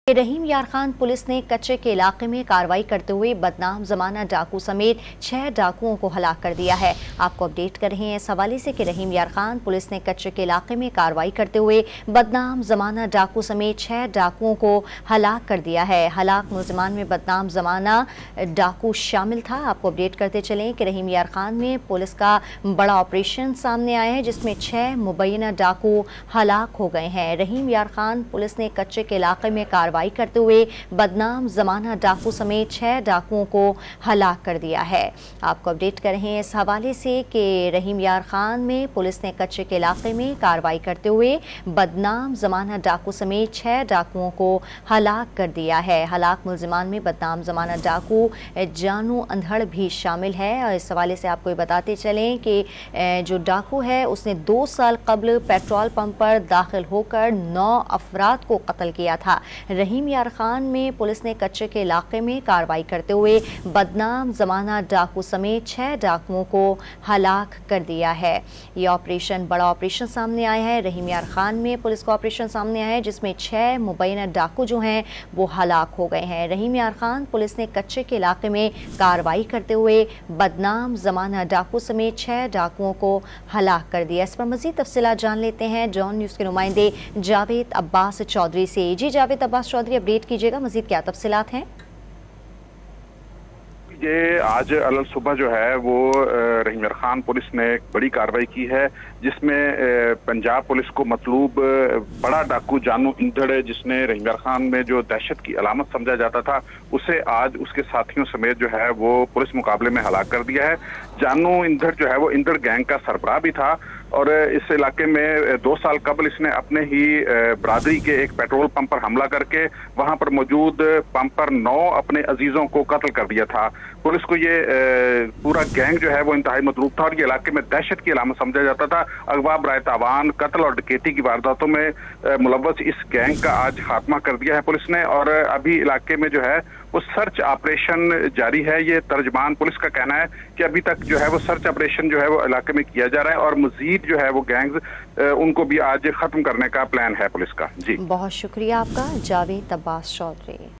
रहीम यार खान पुलिस ने कच्चे के इलाके में कार्रवाई करते हुए बदनाम जमाना डाकू समेत 6 डाकुओं को हलाक कर दिया है। आपको अपडेट कर रहे हैं इस हवाले से कि रहीम यार खान पुलिस ने कच्चे के इलाके में कार्रवाई करते हुए बदनाम जमाना डाकू समेत 6 डाकुओं को हलाक कर दिया है। हलाक मुलजिमान में बदनाम जमाना डाकू शामिल था। आपको अपडेट करते चलें कि रहीम यार खान में पुलिस का बड़ा ऑपरेशन सामने आया है, जिसमें 6 मुबैना डाकू हलाक हो गए हैं। रहीम यार खान पुलिस ने कच्चे के इलाके में कार्रवाई करते हुए बदनाम जमाना डाकू समेत 6 डाकुओं को हलाक कर दिया है। आपको अपडेट कर रहे हैं इस हवाले से कि रहीम यार खान में पुलिस ने कच्चे के इलाके में कार्रवाई करते हुए बदनाम जमाना डाकू समेत 6 डाकुओं को हलाक कर दिया है। हलाक मुलजिमान में बदनाम जमाना डाकू जानू अंधड़ भी शामिल है। और इस हवाले से आपको बताते चलें कि जो डाकू है उसने 2 साल कबल पेट्रोल पंप पर दाखिल होकर 9 अफराद को कत्ल किया था। रहीम यार खान में पुलिस ने कच्चे के इलाके में कार्रवाई करते हुए बदनाम जमाना डाकू समेत 6 डाकुओं को हलाक कर दिया है। ये ऑपरेशन बड़ा ऑपरेशन सामने आया है। रहीम यार खान में पुलिस का ऑपरेशन सामने आया है, जिसमें 6 मुबैना डाकू जो हैं वो हलाक हो गए हैं। रहीम यार खान पुलिस ने कच्चे के इलाके में कार्रवाई करते हुए बदनाम जमाना डाकू समेत 6 डाकुओं को हलाक कर दिया। इस पर मजीद तफसीलात जान लेते हैं डॉन न्यूज़ के नुमाइंदे जावेद अब्बास चौधरी से। जी जावेद अब्बास चौधरी, अपडेट कीजिएगा, मजीद क्या तफसीलात हैं? ये आज अल सुबह जो है वो रहीम यार खान पुलिस ने एक बड़ी कार्रवाई की है, जिसमें पंजाब पुलिस को मतलूब बड़ा डाकू जानू इंधड़, जिसने रहीम यार खान में जो दहशत की अलामत समझा जाता था, उसे आज उसके साथियों समेत जो है वो पुलिस मुकाबले में हलाक कर दिया है। जानू इंधड़ जो है वो इंधड़ गैंग का सरबराह भी था और इस इलाके में 2 साल कबल इसने अपने ही बरादरी के एक पेट्रोल पंप पर हमला करके वहां पर मौजूद पंप पर 9 अपने अजीजों को कत्ल कर दिया था। पुलिस को ये पूरा गैंग जो है वो इंतहाई मतरूफ था और ये इलाके में दहशत की अलामत समझा जाता था। अगवा, बराए तावान, कत्ल और डकैती की वारदातों में मुलव्वस इस गैंग का आज खात्मा कर दिया है पुलिस ने। और अभी इलाके में जो है वो सर्च ऑपरेशन जारी है। ये तर्जमान पुलिस का कहना है कि अभी तक जो है वो सर्च ऑपरेशन जो है वो इलाके में किया जा रहा है और मजीद जो है वो गैंग्स उनको भी आज खत्म करने का प्लान है पुलिस का। जी, बहुत शुक्रिया आपका जावेद अब्बास चौधरी।